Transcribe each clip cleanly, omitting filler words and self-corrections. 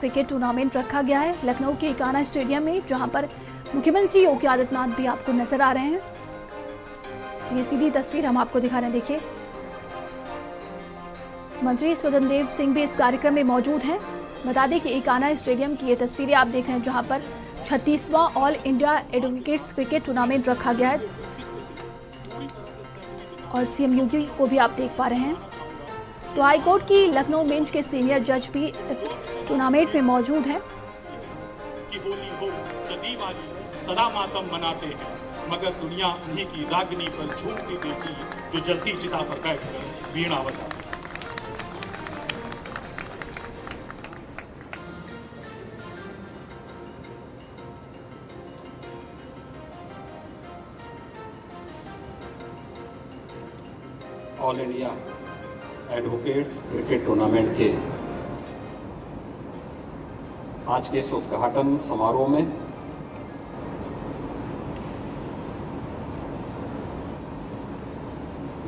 Cricket tournament रखा गया है लखनऊ के इकाना स्टेडियम में, जहां पर मुख्यमंत्री योगी आदित्यनाथ भी आपको नजर आ रहे हैं। ये सीधी तस्वीर हम आपको दिखा रहे हैं, देखिए। मंत्री स्वतंत्र देव सिंह भी इस कार्यक्रम में मौजूद हैं। बता दें कि इकाना स्टेडियम की ये तस्वीरें आप देख रहे हैं, जहां पर 36वां all India advocates cricket tournament रखा गया है और सीएम योगी को भी आप देख पा रहे हैं। तो हाईकोर्ट की लखनऊ बेंच के सीनियर जज भी इस टूर्नामेंट में मौजूद हैं। कि होली हो या दिवाली सदा मातम मनाते हैं, मगर दुनिया उन्हीं की रागनी पर झूमती देखी जो जलती चिता पर बैठकर वीणा बजाती। All India advocates cricket tournament के आज के इस उद्घाटन समारोह में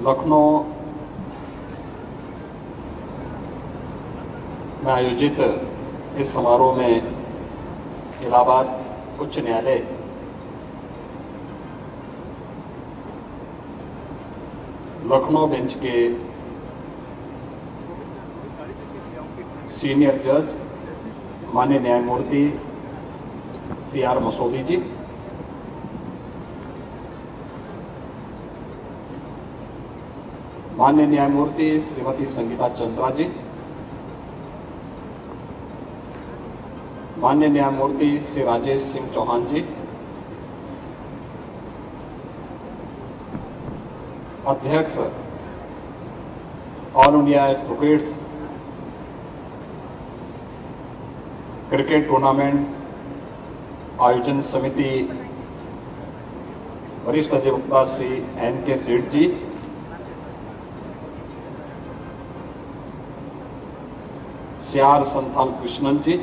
लखनऊ में आयोजित इस समारोह में इलाहाबाद उच्च न्यायालय लखनऊ बेंच के सीनियर जज माननीय न्यायमूर्ति CR मसौदी जी, माननीय न्यायमूर्ति श्रीमती संगीता चंद्रा जी, माननीय न्यायमूर्ति श्री राजेश सिंह चौहान जी, अध्यक्ष all India advocates cricket tournament आयोजन समिति वरिष्ठ अधिवक्ता श्री NK सेठ जी, CR संथाल कृष्णन जी,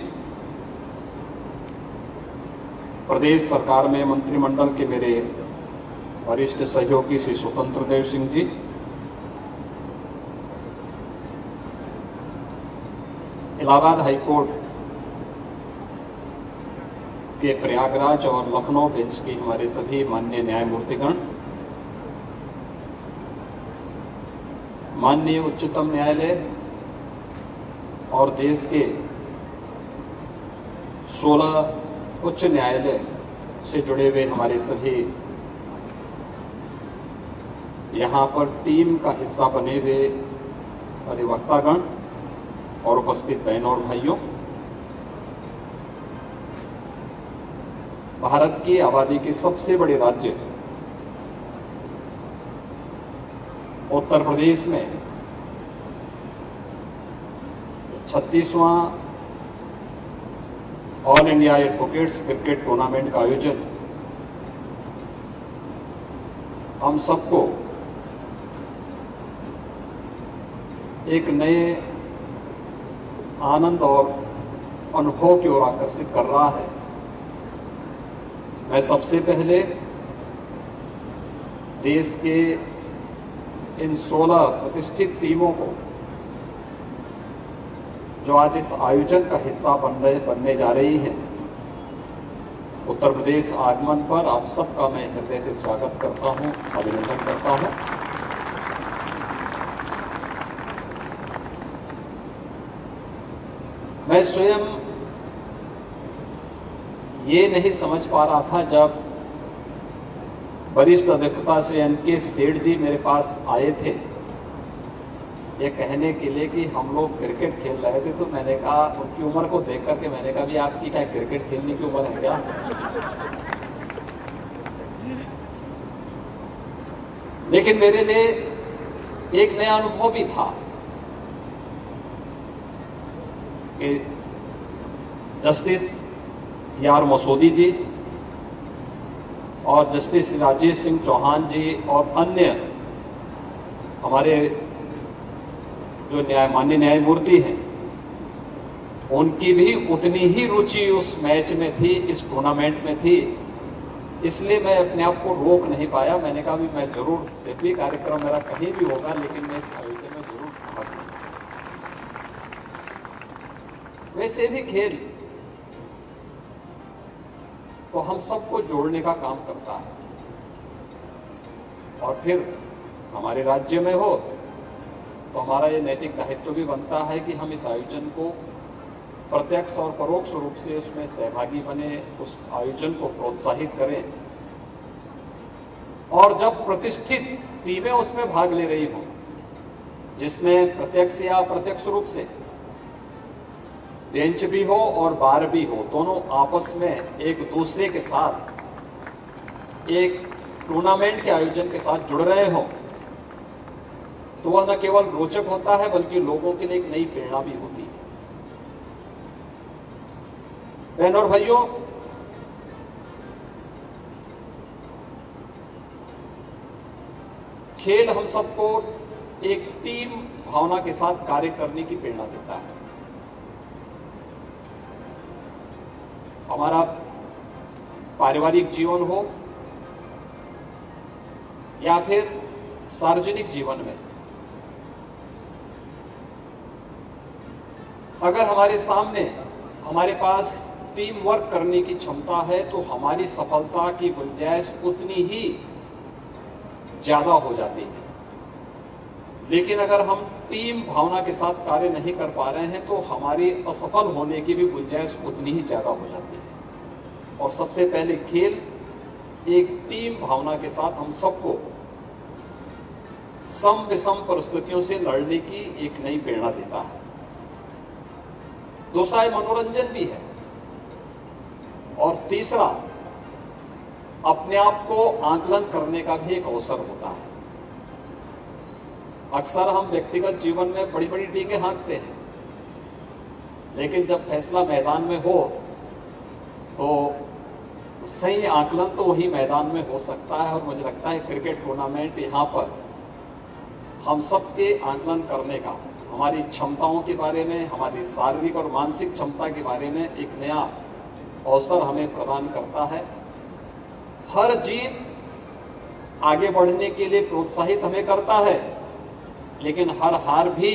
प्रदेश सरकार में मंत्रिमंडल के मेरे वरिष्ठ सहयोगी श्री स्वतंत्र देव सिंह जी, इलाहाबाद हाईकोर्ट के प्रयागराज और लखनऊ बेंच की हमारे सभी माननीय न्यायमूर्तिगण, माननीय उच्चतम न्यायालय और देश के 16 उच्च न्यायालय से जुड़े हुए हमारे सभी यहाँ पर टीम का हिस्सा बने हुए अधिवक्तागण और उपस्थित बहनों और भाइयों, भारत की आबादी के सबसे बड़े राज्य उत्तर प्रदेश में 36वां all India advocates cricket tournament का आयोजन हम सबको एक नए आनंद और अनुभव की ओर आकर्षित कर रहा है। मैं सबसे पहले देश के इन 16 प्रतिष्ठित टीमों को जो आज इस आयोजन का हिस्सा बनने जा रही हैं, उत्तर प्रदेश आगमन पर आप सबका मैं हृदय से स्वागत करता हूं, अभिनंदन करता हूं। मैं स्वयं ये नहीं समझ पा रहा था जब वरिष्ठ अधिवक्ता श्री NK सेठ जी मेरे पास आए थे ये कहने के लिए कि हम लोग क्रिकेट खेल रहे थे, तो मैंने कहा, उनकी उम्र को देख करके मैंने कहा, भी आपकी क्या क्रिकेट खेलने की उम्र है क्या? लेकिन मेरे लिए एक नया अनुभव भी था कि जस्टिस CR मसौदी जी और जस्टिस राजेश सिंह चौहान जी और अन्य हमारे जो माननीय न्यायमूर्ति हैं, उनकी भी उतनी ही रुचि उस मैच में थी, इस टूर्नामेंट में थी। इसलिए मैं अपने आप को रोक नहीं पाया। मैंने कहा भी मैं जरूर, जब भी कार्यक्रम मेरा कहीं भी होगा, लेकिन मैं इस आयोजन में जरूर भाग लूंगा। वैसे भी खेल तो हम सबको जोड़ने का काम करता है। और फिर हमारे राज्य में हो तो हमारा ये नैतिक दायित्व भी बनता है कि हम इस आयोजन को प्रत्यक्ष और परोक्ष रूप से उसमें सहभागी बने, उस आयोजन को प्रोत्साहित करें। और जब प्रतिष्ठित टीमें उसमें भाग ले रही हों, जिसमें प्रत्यक्ष या अप्रत्यक्ष रूप से बेंच भी हो और बार भी हो, दोनों आपस में एक दूसरे के साथ एक टूर्नामेंट के आयोजन के साथ जुड़ रहे हो, तो वह न केवल रोचक होता है बल्कि लोगों के लिए एक नई प्रेरणा भी होती है। बहनों और भाइयों, खेल हम सबको एक टीम भावना के साथ कार्य करने की प्रेरणा देता है। हमारा पारिवारिक जीवन हो या फिर सार्वजनिक जीवन में, अगर हमारे सामने हमारे पास टीम वर्क करने की क्षमता है तो हमारी सफलता की गुंजाइश उतनी ही ज्यादा हो जाती है। लेकिन अगर हम टीम भावना के साथ कार्य नहीं कर पा रहे हैं तो हमारी असफल होने की भी गुंजाइश उतनी ही ज्यादा हो जाती है। और सबसे पहले खेल एक टीम भावना के साथ हम सबको सम विषम परिस्थितियों से लड़ने की एक नई प्रेरणा देता है। दूसरा मनोरंजन भी है, और तीसरा अपने आप को आकलन करने का भी एक अवसर होता है। अक्सर हम व्यक्तिगत जीवन में बड़ी बड़ी डींगे हाँकते हैं, लेकिन जब फैसला मैदान में हो तो सही आकलन तो वही मैदान में हो सकता है। और मुझे लगता है क्रिकेट टूर्नामेंट यहाँ पर हम सबके आकलन करने का, हमारी क्षमताओं के बारे में, हमारी शारीरिक और मानसिक क्षमता के बारे में एक नया अवसर हमें प्रदान करता है। हर जीत आगे बढ़ने के लिए प्रोत्साहित हमें करता है, लेकिन हर हार भी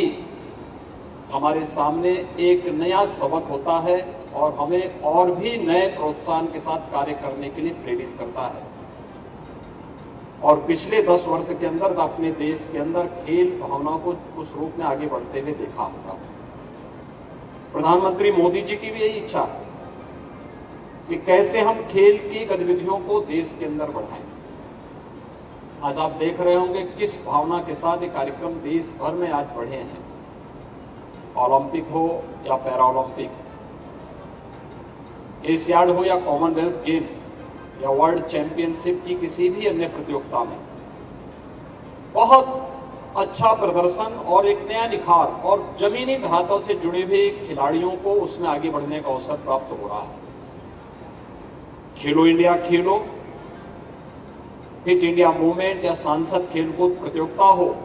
हमारे सामने एक नया सबक होता है और हमें और भी नए प्रोत्साहन के साथ कार्य करने के लिए प्रेरित करता है। और पिछले 10 वर्ष के अंदर अपने देश के अंदर खेल भावना को उस रूप में आगे बढ़ते हुए देखा होगा। प्रधानमंत्री मोदी जी की भी यही इच्छा है कि कैसे हम खेल की गतिविधियों को देश के अंदर बढ़ाएं। आज आप देख रहे होंगे किस भावना के साथ ये कार्यक्रम देश भर में आज बढ़े हैं। ओलंपिक हो या पैरा ओलंपिक, एशियाड हो या कॉमनवेल्थ गेम्स या वर्ल्ड चैंपियनशिप की किसी भी अन्य प्रतियोगिता में बहुत अच्छा प्रदर्शन और एक नया निखार और जमीनी धरातल से जुड़े हुए खिलाड़ियों को उसमें आगे बढ़ने का अवसर प्राप्त हो रहा है। खेलो इंडिया खेलो, फिट इंडिया मूवमेंट या सांसद खेलकूद प्रतियोगिता हो,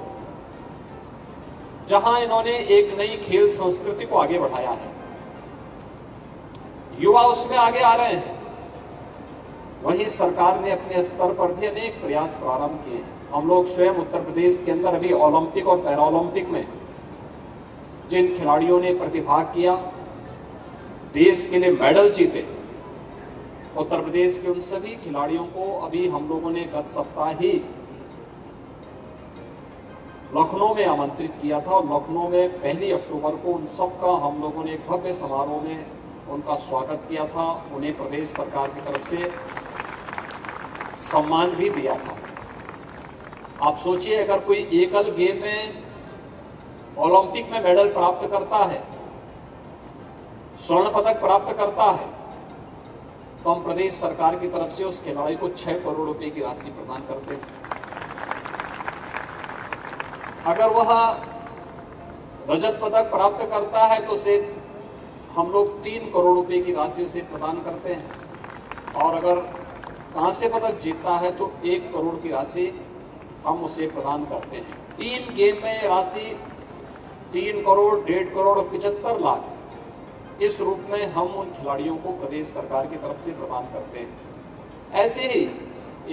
जहां इन्होंने एक नई खेल संस्कृति को आगे बढ़ाया है, युवा उसमें आगे आ रहे हैं। वहीं सरकार ने अपने स्तर पर भी अनेक प्रयास प्रारंभ किए हैं। हम लोग स्वयं उत्तर प्रदेश के अंदर अभी ओलंपिक और पैरा ओलंपिक में जिन खिलाड़ियों ने प्रतिभाग किया, देश के लिए मेडल जीते, उत्तर प्रदेश के उन सभी खिलाड़ियों को अभी हम लोगों ने गत सप्ताह ही लखनऊ में आमंत्रित किया था। और लखनऊ में 1 अक्टूबर को उन सबका हम लोगों ने एक भव्य समारोह में उनका स्वागत किया था। उन्हें प्रदेश सरकार की तरफ से सम्मान भी दिया था। आप सोचिए, अगर कोई एकल गेम में ओलंपिक में मेडल प्राप्त करता है, स्वर्ण पदक प्राप्त करता है, तो हम प्रदेश सरकार की तरफ से उस खिलाड़ी को 6 करोड़ रुपए की राशि प्रदान करते हैं। अगर वह रजत पदक प्राप्त करता है तो उसे हम लोग 3 करोड़ रुपए की राशि उसे प्रदान करते हैं। और अगर कांस्य पदक जीतता है तो 1 करोड़ की राशि हम उसे प्रदान करते हैं। 3 गेम में राशि 3 करोड़, 1.5 करोड़ और 75 लाख, इस रूप में हम उन खिलाड़ियों को प्रदेश सरकार की तरफ से प्रदान करते हैं। ऐसे ही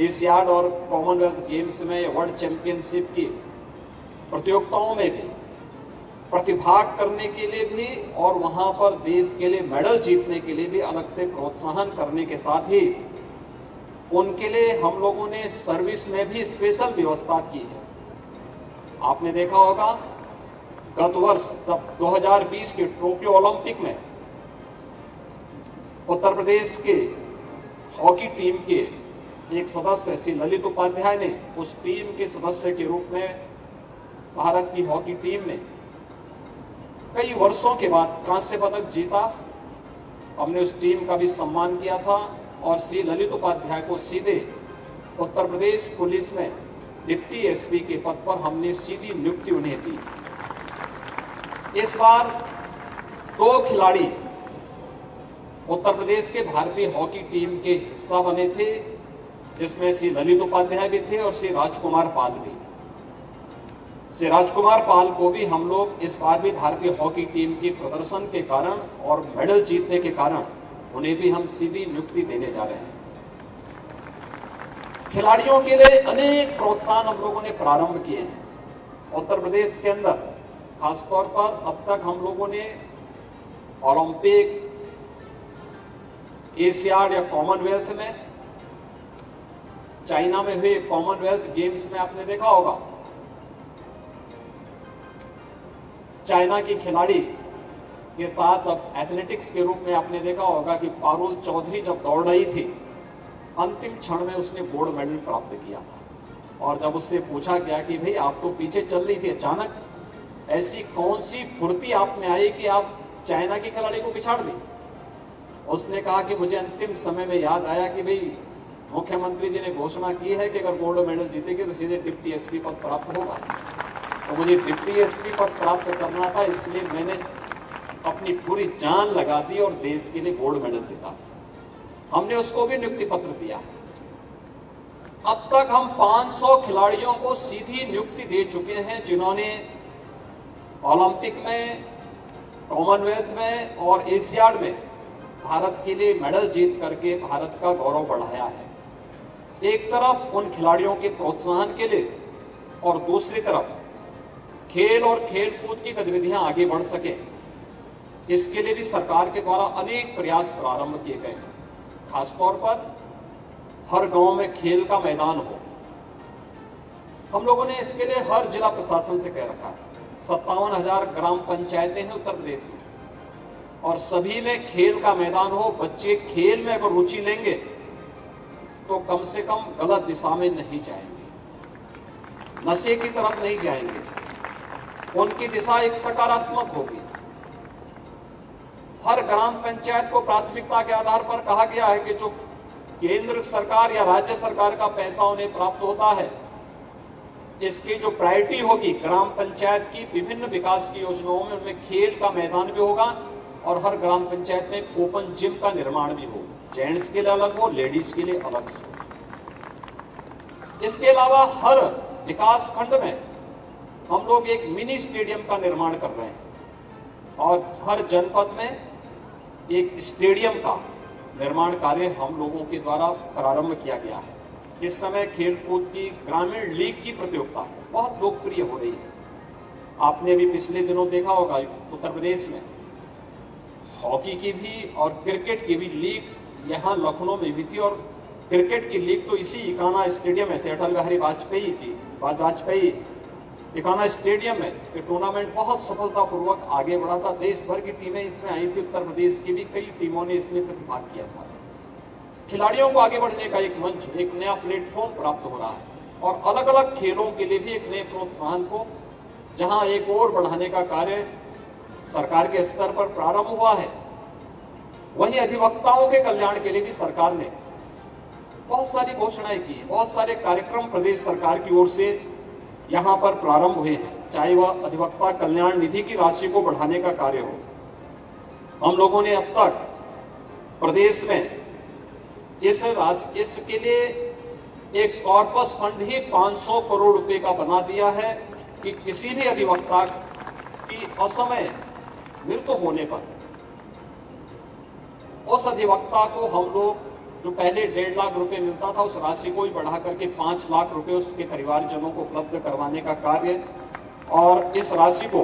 एशियाड और कॉमनवेल्थ गेम्स में, वर्ल्ड चैंपियनशिप की प्रतियोगिताओं में भी प्रतिभाग करने के लिए भी और वहां पर देश के लिए मेडल जीतने के लिए भी अलग से प्रोत्साहन करने के साथ ही उनके लिए हम लोगों ने सर्विस में भी स्पेशल व्यवस्था की है। आपने देखा होगा गत वर्ष जब 2020 के टोक्यो ओलंपिक में उत्तर प्रदेश के हॉकी टीम के एक सदस्य श्री ललित उपाध्याय ने उस टीम के सदस्य के रूप में भारत की हॉकी टीम ने कई वर्षों के बाद कांस्य पदक जीता। हमने उस टीम का भी सम्मान किया था और श्री ललित उपाध्याय को सीधे उत्तर प्रदेश पुलिस में डिप्टी एसपी के पद पर हमने सीधी नियुक्ति उन्हें दी। इस बार 2 खिलाड़ी उत्तर प्रदेश के भारतीय हॉकी टीम के हिस्सा बने थे, जिसमें श्री ललित उपाध्याय भी थे और श्री राजकुमार पाल भी। श्री राजकुमार पाल को भी हम लोग इस बार भी भारतीय हॉकी टीम के प्रदर्शन के कारण और मेडल जीतने के कारण उन्हें भी हम सीधी नियुक्ति देने जा रहे हैं। खिलाड़ियों के लिए अनेक प्रोत्साहन हम लोगों ने प्रारंभ किए हैं। उत्तर प्रदेश के अंदर खासतौर पर अब तक हम लोगों ने ओलंपिक, एशियाड या कॉमनवेल्थ में, चाइना में हुए कॉमनवेल्थ गेम्स में आपने देखा होगा चाइना की खिलाड़ी के साथ जब एथलेटिक्स के रूप में आपने देखा होगा कि पारुल चौधरी जब दौड़ रही थी, अंतिम क्षण में उसने गोल्ड मेडल प्राप्त किया था। और जब उससे पूछा गया कि भाई आप तो पीछे चल रही थी, अचानक ऐसी कौन सी फुर्ती आप में आई कि आप चाइना की खिलाड़ी को पिछाड़ दी? उसने कहा कि मुझे अंतिम समय में याद आया कि भाई मुख्यमंत्री जी ने घोषणा की है कि अगर गोल्ड मेडल जीतेगी तो सीधे डिप्टी एसपी पद प्राप्त होगा, तो मुझे डिप्टी एसपी पद प्राप्त करना था, इसलिए मैंने अपनी पूरी जान लगा दी और देश के लिए गोल्ड मेडल जीता। हमने उसको भी नियुक्ति पत्र दिया। अब तक हम 500 खिलाड़ियों को सीधी नियुक्ति दे चुके हैं, जिन्होंने ओलंपिक में, कॉमनवेल्थ में और एशियाड में भारत के लिए मेडल जीत करके भारत का गौरव बढ़ाया है। एक तरफ उन खिलाड़ियों के प्रोत्साहन के लिए और दूसरी तरफ खेल और खेल कूद की गतिविधियां आगे बढ़ सके, इसके लिए भी सरकार के द्वारा अनेक प्रयास प्रारंभ किए गए हैं। खासतौर पर हर गांव में खेल का मैदान हो। हम लोगों ने इसके लिए हर जिला प्रशासन से कह रखा है। 57,000 ग्राम पंचायतें हैं उत्तर प्रदेश में और सभी में खेल का मैदान हो। बच्चे खेल में अगर रुचि लेंगे तो कम से कम गलत दिशा में नहीं जाएंगे, नशे की तरफ नहीं जाएंगे, उनकी दिशा एक सकारात्मक होगी। हर ग्राम पंचायत को प्राथमिकता के आधार पर कहा गया है कि जो केंद्र सरकार या राज्य सरकार का पैसा उन्हें प्राप्त होता है, इसकी जो प्रायोरिटी होगी ग्राम पंचायत की विभिन्न विकास की योजनाओं में, उनमें खेल का मैदान भी होगा और हर ग्राम पंचायत में ओपन जिम का निर्माण भी हो, जेंट्स के लिए अलग हो, लेडीज के लिए अलग से। इसके अलावा हर विकास खंड में हम लोग एक मिनी स्टेडियम का निर्माण कर रहे हैं और हर जनपद में एक स्टेडियम का निर्माण कार्य हम लोगों के द्वारा प्रारंभ किया गया है। इस समय खेलकूद की ग्रामीण लीग की प्रतियोगिता बहुत लोकप्रिय हो रही है। आपने भी पिछले दिनों देखा होगा उत्तर प्रदेश में हॉकी की भी और क्रिकेट की भी लीग यहाँ लखनऊ में भी थी और क्रिकेट की लीग तो इसी इकाना स्टेडियम में से अटल बिहारी वाजपेयी इकाना स्टेडियम में ये टूर्नामेंट बहुत सफलतापूर्वक आगे बढ़ा था। देश भर की टीमें इसमें आई थी, उत्तर प्रदेश की भी कई टीमों ने इसमें प्रतिभाग किया था। खिलाड़ियों को आगे बढ़ने का एक मंच, एक नया प्लेटफॉर्म प्राप्त हो रहा है और अलग अलग खेलों के लिए भी एक नए प्रोत्साहन को जहां एक और बढ़ाने का कार्य सरकार के स्तर पर प्रारंभ हुआ है, वहीं अधिवक्ताओं के कल्याण के लिए भी सरकार ने बहुत सारी घोषणाएं की, बहुत सारे कार्यक्रम प्रदेश सरकार की ओर से यहां पर प्रारंभ हुए हैं। चाहे वह अधिवक्ता कल्याण निधि की राशि को बढ़ाने का कार्य हो, हम लोगों ने अब तक प्रदेश में इसके लिए एक कॉर्पस फंड ही 500 करोड़ रुपए का बना दिया है कि किसी भी अधिवक्ता की असमय मृत्यु होने पर उस अधिवक्ता को हम लोग जो पहले 1.5 लाख रुपए मिलता था, उस राशि को ही बढ़ा करके 5 लाख रुपए उसके परिवारजनों को उपलब्ध करवाने का कार्य और इस राशि को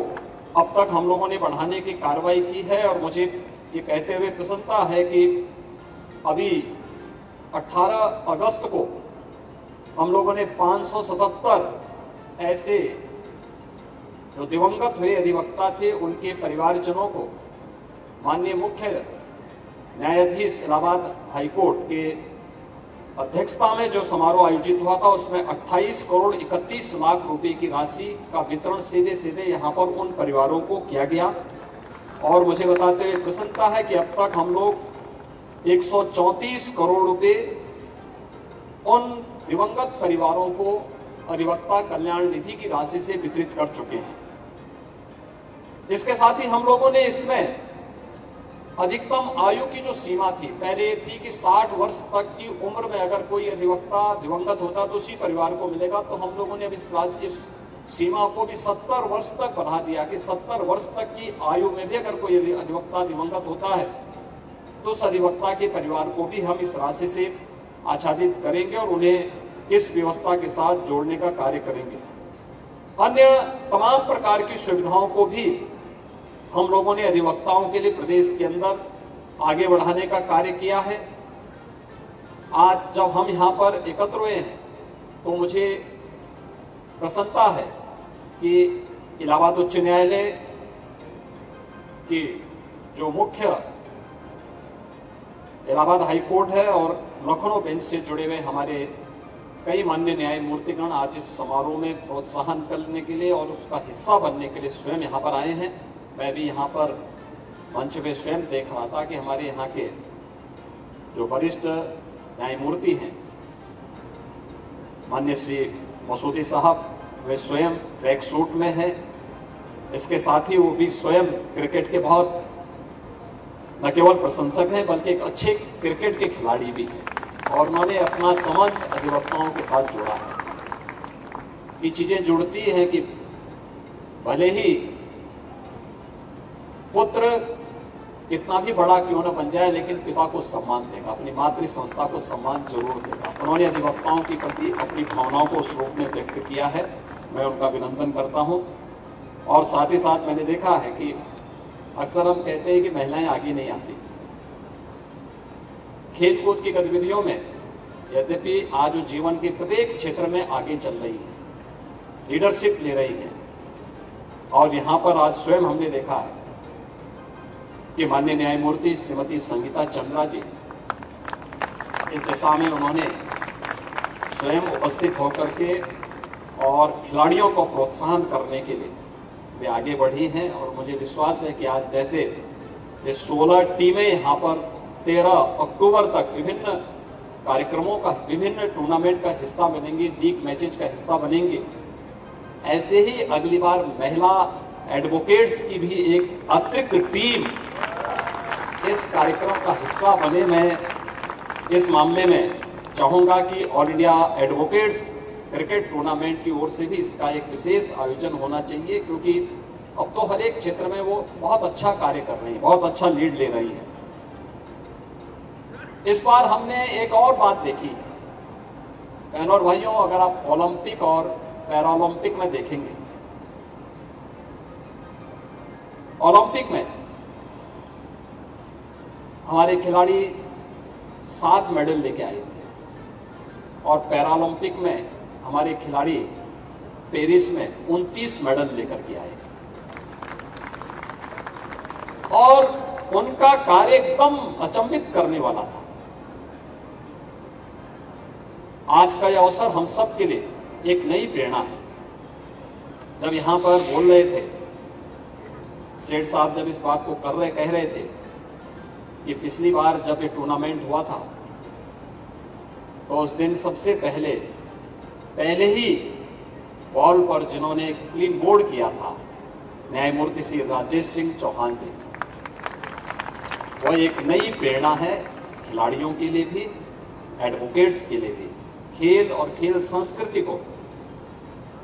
अब तक हम लोगों ने बढ़ाने की कार्रवाई की है और मुझे ये कहते हुए प्रसन्नता है कि अभी 18 अगस्त को हम लोगों ने 577 ऐसे जो दिवंगत हुए अधिवक्ता थे उनके परिवारजनों को माननीय मुख्य न्यायाधीश इलाहाबाद हाईकोर्ट के अध्यक्षता में जो समारोह आयोजित हुआ था उसमें 28 करोड़ 31 लाख रुपए की राशि का वितरण सीधे सीधे यहां पर उन परिवारों को किया गया। और मुझे बताते हुए प्रसन्नता है कि अब तक हम लोग 134 करोड़ रुपए उन दिवंगत परिवारों को अधिवक्ता कल्याण निधि की राशि से वितरित कर चुके हैं। इसके साथ ही हम लोगों ने इसमें अधिकतम आयु की जो सीमा थी, पहले ये थी कि 60 वर्ष तक की उम्र में अगर कोई अधिवक्ता दिवंगत होता तो उसी परिवार को मिलेगा, तो हम लोगों ने अब इस सीमा को भी 70 वर्ष तक बढ़ा दिया कि 70 वर्ष तक की आयु में भी अगर कोई अधिवक्ता दिवंगत होता है तो उस अधिवक्ता के परिवार को भी हम इस राशि से आच्छादित करेंगे और उन्हें इस व्यवस्था के साथ जोड़ने का कार्य करेंगे। अन्य तमाम प्रकार की सुविधाओं को भी हम लोगों ने अधिवक्ताओं के लिए प्रदेश के अंदर आगे बढ़ाने का कार्य किया है। आज जब हम यहाँ पर एकत्र हुए हैं तो मुझे प्रसन्नता है कि इलाहाबाद उच्च न्यायालय की जो मुख्य इलाहाबाद हाईकोर्ट है और लखनऊ बेंच से जुड़े हुए हमारे कई मान्य न्यायमूर्तिगण आज इस समारोह में प्रोत्साहन करने के लिए और उसका हिस्सा बनने के लिए स्वयं यहाँ पर आए हैं। मैं भी यहाँ पर मंच पे स्वयं देख रहा था कि हमारे यहाँ के जो वरिष्ठ न्यायमूर्ति हैं माननीय श्री मसूदी साहब, वे स्वयं ट्रैक सूट में हैं। इसके साथ ही वो भी स्वयं क्रिकेट के बहुत न केवल प्रशंसक हैं बल्कि एक अच्छे क्रिकेट के खिलाड़ी भी हैं और उन्होंने अपना संबंध अधिवक्ताओं के साथ जोड़ा है। ये चीजें जुड़ती हैं कि भले ही पुत्र कितना भी बड़ा क्यों न बन जाए लेकिन पिता को सम्मान देगा, अपनी मातृ संस्था को सम्मान जरूर देगा। उन्होंने अधिवक्ताओं के प्रति अपनी भावनाओं को उस रूप में व्यक्त किया है, मैं उनका अभिनंदन करता हूं। और साथ ही साथ मैंने देखा है कि अक्सर हम कहते हैं कि महिलाएं आगे नहीं आती खेलकूद की गतिविधियों में, यद्यपि आज जीवन के प्रत्येक क्षेत्र में आगे चल रही है, लीडरशिप ले रही है। और यहाँ पर आज स्वयं हमने देखा है कि माननीय न्यायमूर्ति श्रीमती संगीता चंद्रा जी इस दिशा में उन्होंने स्वयं उपस्थित होकर के और खिलाड़ियों को प्रोत्साहन करने के लिए वे आगे बढ़ी हैं। और मुझे विश्वास है कि आज जैसे ये 16 टीमें यहाँ पर 13 अक्टूबर तक विभिन्न कार्यक्रमों का, विभिन्न टूर्नामेंट का हिस्सा बनेंगी, लीग मैचेज का हिस्सा बनेंगी, ऐसे ही अगली बार महिला एडवोकेट्स की भी एक अतिरिक्त टीम इस कार्यक्रम का हिस्सा बने। मैं इस मामले में चाहूंगा कि all India advocates cricket tournament की ओर से भी इसका एक विशेष आयोजन होना चाहिए, क्योंकि अब तो हर एक क्षेत्र में वो बहुत अच्छा कार्य कर रही है, बहुत अच्छा लीड ले रही है। इस बार हमने एक और बात देखी है बहनों और भाइयों, अगर आप ओलंपिक और पैरालंपिक में देखेंगे, ओलंपिक में हमारे खिलाड़ी 7 मेडल लेके आए थे और पैरालंपिक में हमारे खिलाड़ी पेरिस में 29 मेडल लेकर के आए और उनका कार्य एकदम अचंभित करने वाला था। आज का यह अवसर हम सब के लिए एक नई प्रेरणा है। जब यहां पर बोल रहे थे सेठ साहब, जब इस बात को कह रहे थे कि पिछली बार जब ये टूर्नामेंट हुआ था तो उस दिन सबसे पहले ही बॉल पर जिन्होंने क्लीन बोर्ड किया था न्यायमूर्ति श्री राजेश सिंह चौहान जी, वह एक नई प्रेरणा है खिलाड़ियों के लिए भी, एडवोकेट्स के लिए भी। खेल और खेल संस्कृति को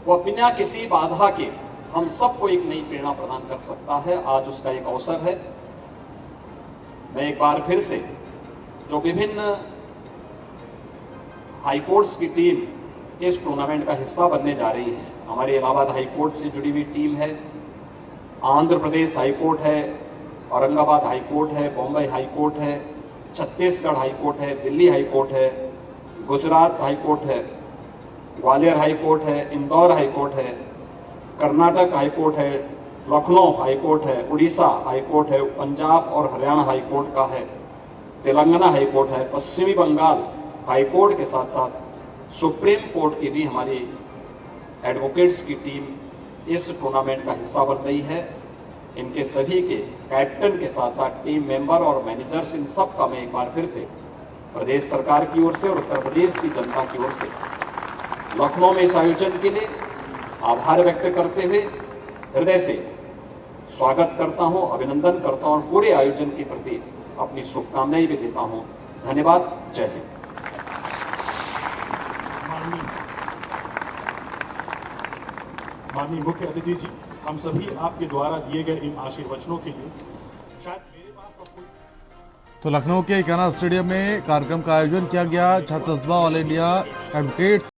वह बिना किसी बाधा के हम सबको एक नई प्रेरणा प्रदान कर सकता है। आज उसका एक अवसर है। मैं एक बार फिर से जो विभिन्न हाईकोर्ट्स की टीम इस टूर्नामेंट का हिस्सा बनने जा रही है, हमारे इलाहाबाद हाईकोर्ट से जुड़ी हुई टीम है, आंध्र प्रदेश हाई कोर्ट है, औरंगाबाद हाई कोर्ट है, बॉम्बे हाई कोर्ट है, छत्तीसगढ़ हाई कोर्ट है, दिल्ली हाई कोर्ट है, गुजरात हाई कोर्ट है, ग्वालियर हाई कोर्ट है, इंदौर हाई कोर्ट है, कर्नाटक हाई कोर्ट है, लखनऊ हाई कोर्ट है, उड़ीसा हाई कोर्ट है, पंजाब और हरियाणा हाई कोर्ट का है, तेलंगाना हाई कोर्ट है, पश्चिमी बंगाल हाई कोर्ट के साथ साथ सुप्रीम कोर्ट की भी हमारी एडवोकेट्स की टीम इस टूर्नामेंट का हिस्सा बन रही है। इनके सभी के कैप्टन के साथ साथ टीम मेंबर और मैनेजर्स, इन सब का मैं एक बार फिर से प्रदेश सरकार की ओर से और उत्तर प्रदेश की जनता की ओर से लखनऊ में इस आयोजन के लिए आभार व्यक्त करते हुए हृदय से स्वागत करता हूं, अभिनंदन करता हूं और पूरे आयोजन के प्रति अपनी शुभकामनाएं भी देता हूं। धन्यवाद। जय हिंद। माननीय मुख्य अतिथि जी, हम सभी आपके द्वारा दिए गए इन आशीर्वचनों के लिए शायद मेरे पास तो कोई। तो लखनऊ के इकाना स्टेडियम में कार्यक्रम का आयोजन किया गया। 36वां ऑल इंडिया एडवोकेट्स